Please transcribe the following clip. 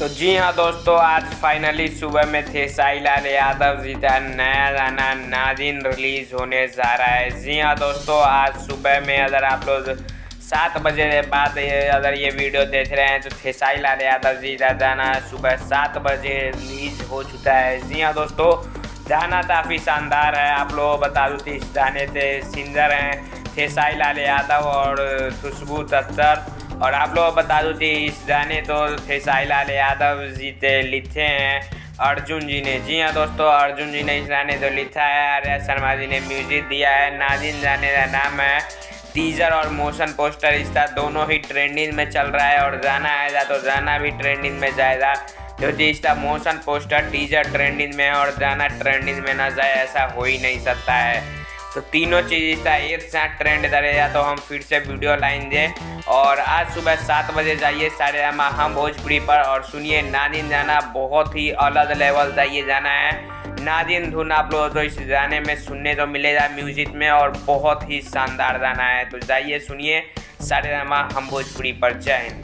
तो जी हाँ दोस्तों, आज फाइनली सुबह में थे साईलाल यादव जी का नया गाना नागिन रिलीज होने जा रहा है। जी हाँ दोस्तों, आज सुबह में अगर आप लोग 7 बजे बाद अगर ये वीडियो देख रहे हैं तो खेसारी लाल यादव जी का गाना सुबह 7 बजे रिलीज हो चुका है। जी हाँ दोस्तों, गाना काफ़ी शानदार है। आप लोग बता दूँ कि इस गाने से सिंगर हैं खेसारी लाल यादव और खुशबू अख्तर। और आप लोग बता दूँ कि इस गाने तो खेसारी लाल यादव जी ने लिखे हैं अर्जुन जी ने। जी हाँ दोस्तों, अर्जुन जी ने इस गाने को लिखा है, आर्या शर्मा जी ने म्यूजिक दिया है। नागिन गाने का नाम है। टीजर और मोशन पोस्टर इसका दोनों ही ट्रेंडिंग में चल रहा है और गाना आएगा तो गाना भी ट्रेंडिंग में जाएगा। क्योंकि इसका मोशन पोस्टर टीजर ट्रेंडिंग में और गाना ट्रेंडिंग में ना जाए ऐसा हो ही नहीं सकता है। तो तीनों चीज़ इसका एक साथ ट्रेंड करेगा तो हम फिर से वीडियो लाएंगे। और आज सुबह 7 बजे जाइए सारेगामा हम भोजपुरी पर और सुनिए नागिन गाना। बहुत ही अलग लेवल का ये गाना है। नागिन धुन आप लोगों को इस गाने में सुनने को मिलेगा म्यूजिक में और बहुत ही शानदार गाना है। तो जाइए सुनिए सारेगामा हम भोजपुरी पर। जय हिंद।